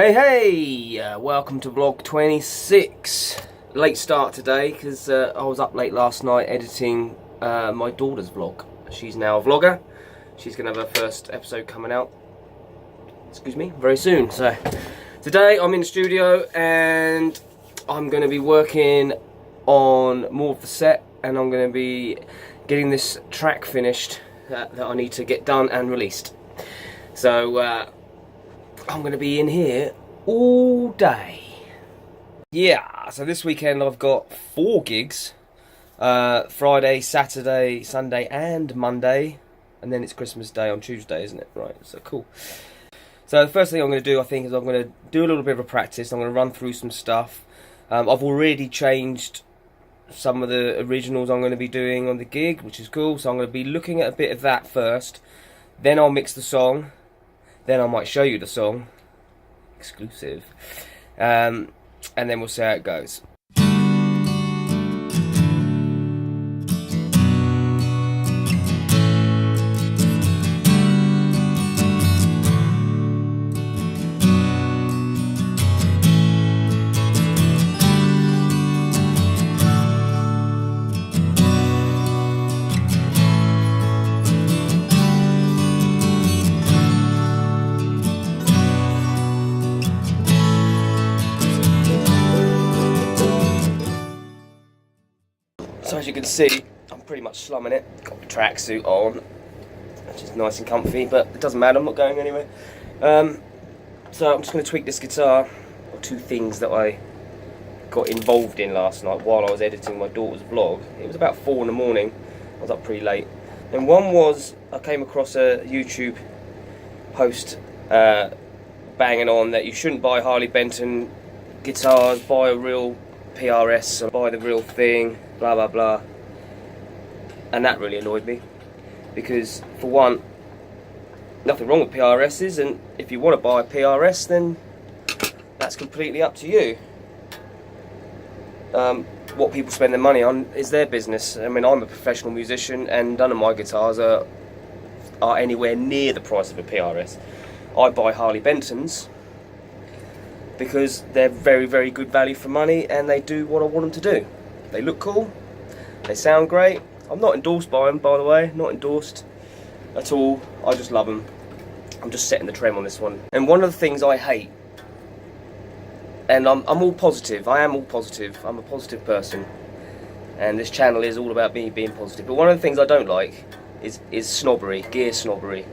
Hey, welcome to vlog 26. Late start today because I was up late last night editing my daughter's vlog. She's now a vlogger. She's going to have her first episode coming out, very soon. So today I'm in the studio and I'm going to be working on more of the set, and I'm going to be getting this track finished that I need to get done and released. So I'm going to be in here all day. Yeah, so this weekend I've got 4 gigs. Friday, Saturday, Sunday and Monday. And then it's Christmas Day on Tuesday, isn't it? Right, so cool. So the first thing I'm going to do, I think, is I'm going to do a little bit of a practice. I'm going to run through some stuff. I've already changed some of the originals I'm going to be doing on the gig, which is cool. So I'm going to be looking at a bit of that first. Then I'll mix the song. Then I might show you the song, exclusive, and then we'll see how it goes. So as you can see, I'm pretty much slumming it. Got the tracksuit on, which is nice and comfy, but it doesn't matter, I'm not going anywhere. So I'm just going to tweak this guitar. 2 things that I got involved in last night while I was editing my daughter's vlog. It was about 4 in the morning, I was up pretty late. And one was, I came across a YouTube post banging on that you shouldn't buy Harley Benton guitars, buy a real PRS, or buy the real thing, blah blah blah. And that really annoyed me, because for one, nothing wrong with PRSs, and if you want to buy a PRS, then that's completely up to you. What people spend their money on is their business. I mean, I'm a professional musician and none of my guitars are anywhere near the price of a PRS. I buy Harley Bentons because they're very, very good value for money, and they do what I want them to do. They look cool, they sound great. I'm not endorsed by them, by the way, not endorsed at all. I just love them. I'm just setting the trend on this one. And one of the things I hate, and I'm all positive, I am all positive, I'm a positive person, and this channel is all about me being positive, but one of the things I don't like is snobbery, gear snobbery,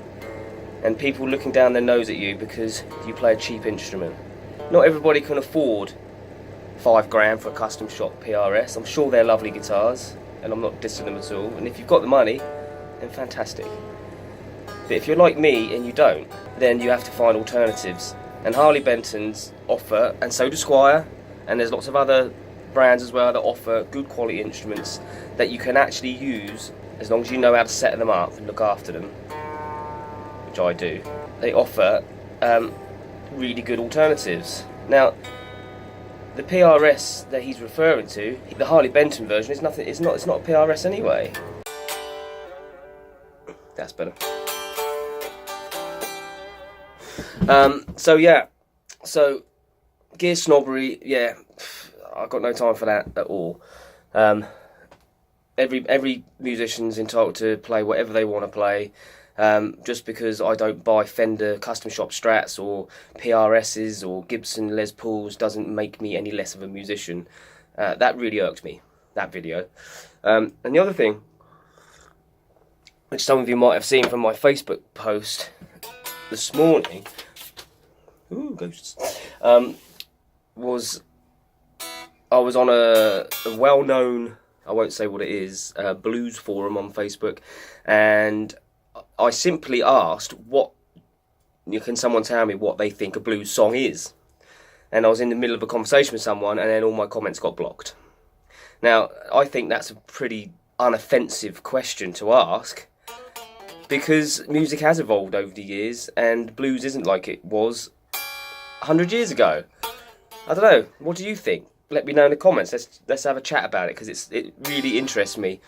and people looking down their nose at you because you play a cheap instrument. Not everybody can afford £5 for a custom shop PRS. I'm sure they're lovely guitars, and I'm not dissing them at all. And if you've got the money, then fantastic. But if you're like me and you don't, then you have to find alternatives. And Harley Bentons offer, and so do Squire, and there's lots of other brands as well that offer good quality instruments that you can actually use as long as you know how to set them up and look after them, which I do. They offer really good alternatives. Now, the PRS that he's referring to, the Harley Benton version, is nothing. It's not a PRS anyway. That's better. So yeah, so gear snobbery. Yeah, I've got no time for that at all. Every musician's entitled to play whatever they want to play. Just because I don't buy Fender custom shop Strats or PRSs or Gibson Les Pauls doesn't make me any less of a musician. That really irked me, that video. And the other thing, which some of you might have seen from my Facebook post this morning, ooh, ghosts, was I was on a well-known, I won't say what it is, blues forum on Facebook, and I simply asked, can someone tell me what they think a blues song is? And I was in the middle of a conversation with someone, and then all my comments got blocked. Now, I think that's a pretty unoffensive question to ask, because music has evolved over the years, and blues isn't like it was 100 years ago. I don't know, what do you think? Let me know in the comments. Let's have a chat about it, because it really interests me.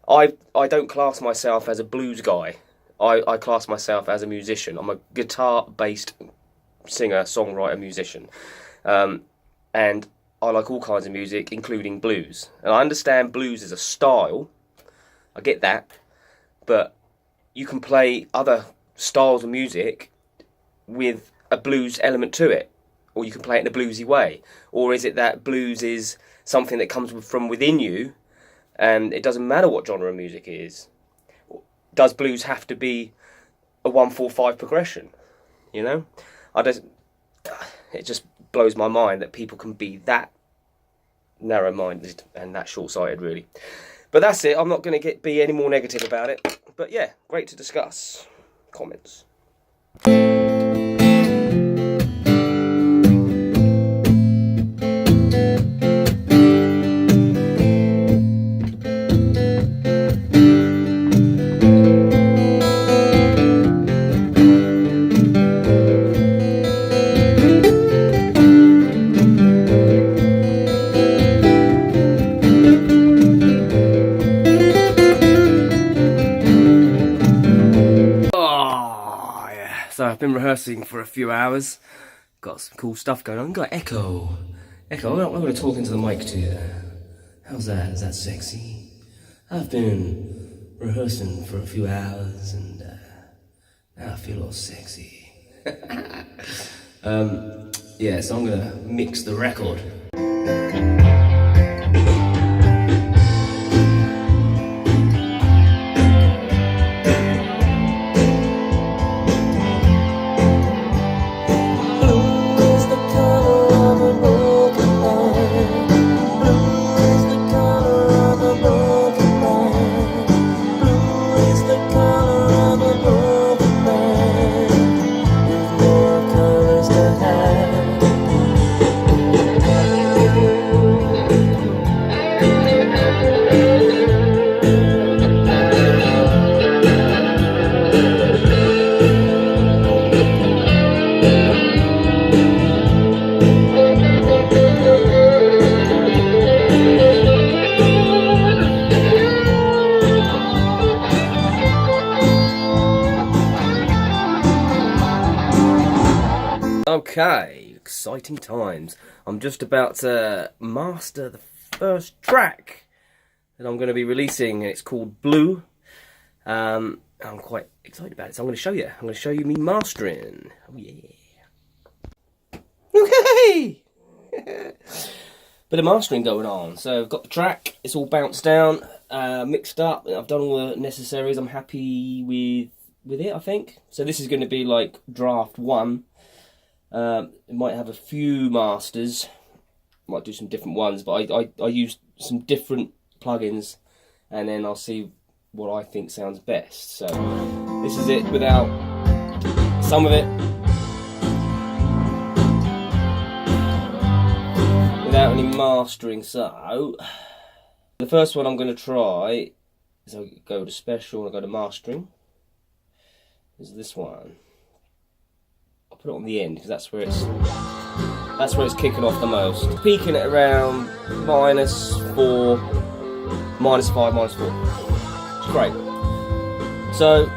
I don't class myself as a blues guy. I class myself as a musician. I'm a guitar-based singer, songwriter, musician. And I like all kinds of music, including blues. And I understand blues is a style. I get that. But you can play other styles of music with a blues element to it. Or you can play it in a bluesy way. Or is it that blues is something that comes from within you, and it doesn't matter what genre of music it is? Does blues have to be a 1-4-5 progression? You know? It just blows my mind that people can be that narrow-minded and that short-sighted, really. But that's it. I'm not going to be any more negative about it. But yeah, great to discuss. Comments. So I've been rehearsing for a few hours. Got some cool stuff going on. Got echo. I'm going to talk into the mic to you. How's that? Is that sexy? I've been rehearsing for a few hours and now I feel all sexy. Yeah, so I'm going to mix the record. Okay, exciting times. I'm just about to master the first track that I'm going to be releasing. It's called Blue. I'm quite excited about it, so I'm going to show you. I'm going to show you me mastering. Oh yeah. Okay! Bit of mastering going on. So I've got the track, it's all bounced down, mixed up. I've done all the necessaries. I'm happy with it, I think. So this is going to be like draft 1. It might have a few masters, might do some different ones, but I use some different plugins, and then I'll see what I think sounds best. So this is it without some of it, without any mastering. So the first one I'm going to try is I go to special and I go to mastering. Is this one. Put it on the end because that's where it's kicking off the most. Peaking at around -4, -5, -4. It's great. So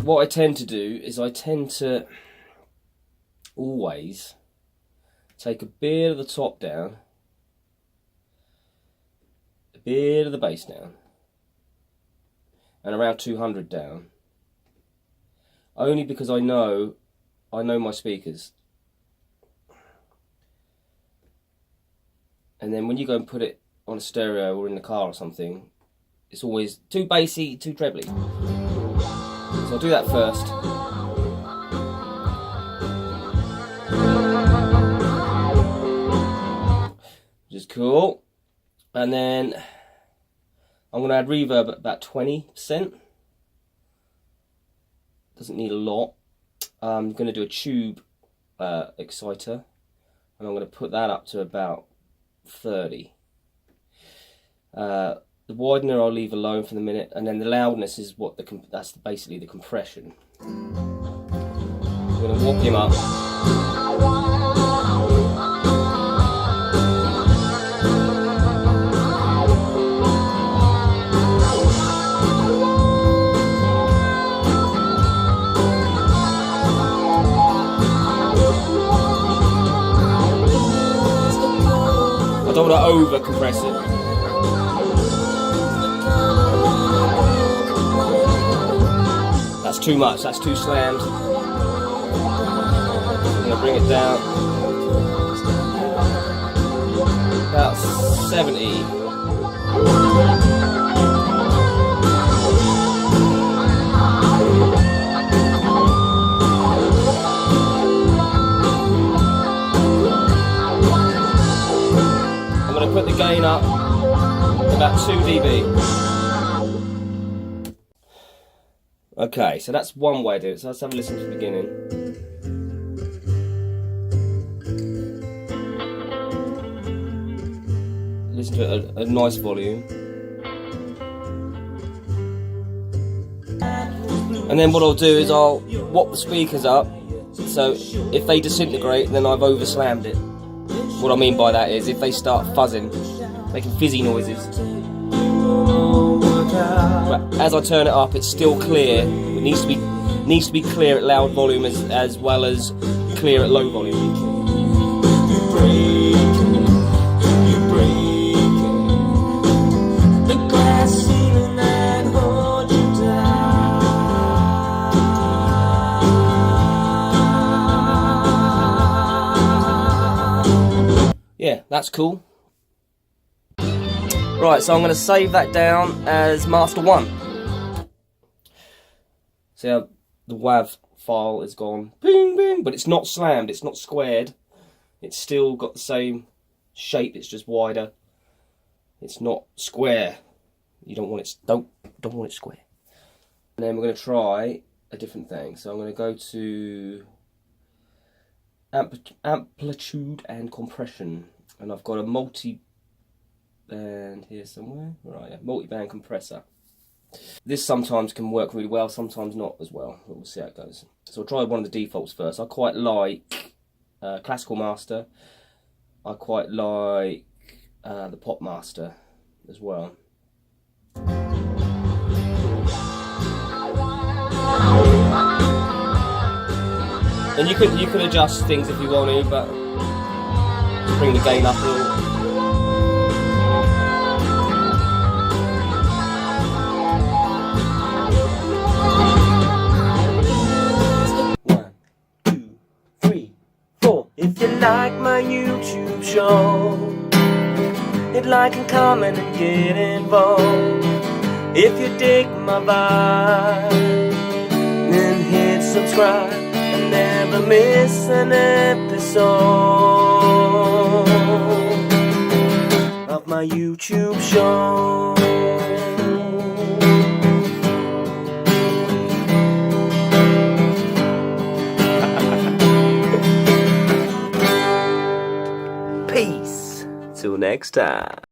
what I tend to do is I tend to always take a bit of the top down, a bit of the bass down, and around 200 down, only because I know my speakers. And then when you go and put it on a stereo or in the car or something, it's always too bassy, too trebly. So I'll do that first. Which is cool. And then I'm going to add reverb at about 20%. Doesn't need a lot. I'm going to do a tube exciter, and I'm going to put that up to about 30. The widener I'll leave alone for the minute, and then the loudness is what that's basically the compression. I'm going to warp him up. don't want to over compress it. That's too much, that's too slammed. I'm going to bring it down. About 70. Put the gain up about 2 dB. Okay, so that's one way to do it. So let's have a listen to the beginning. Listen to it at a nice volume. And then what I'll do is I'll whop the speakers up, so if they disintegrate, then I've over-slammed it. What I mean by that is if they start fuzzing, making fizzy noises. But as I turn it up, it's still clear. It needs to be clear at loud volume as well as clear at low volume. Yeah, that's cool. Right, so I'm going to save that down as Master 1. See how the WAV file is gone, bing, bing, but it's not slammed, it's not squared. It's still got the same shape, it's just wider. It's not square. You don't want it, don't want it square. And then we're going to try a different thing. So I'm going to go to amplitude and compression. And I've got a multi-band here somewhere. Right, yeah, multi-band compressor. This sometimes can work really well, sometimes not as well. But we'll see how it goes. So I'll try one of the defaults first. I quite like Classical Master. I quite like the Pop Master as well. And you could adjust things if you want to, but bring the gain up a little. One, two, three, four. If you like my YouTube show, hit like and comment and get involved. If you dig my vibe, then hit subscribe and never miss an episode of my YouTube show. Peace. Till next time.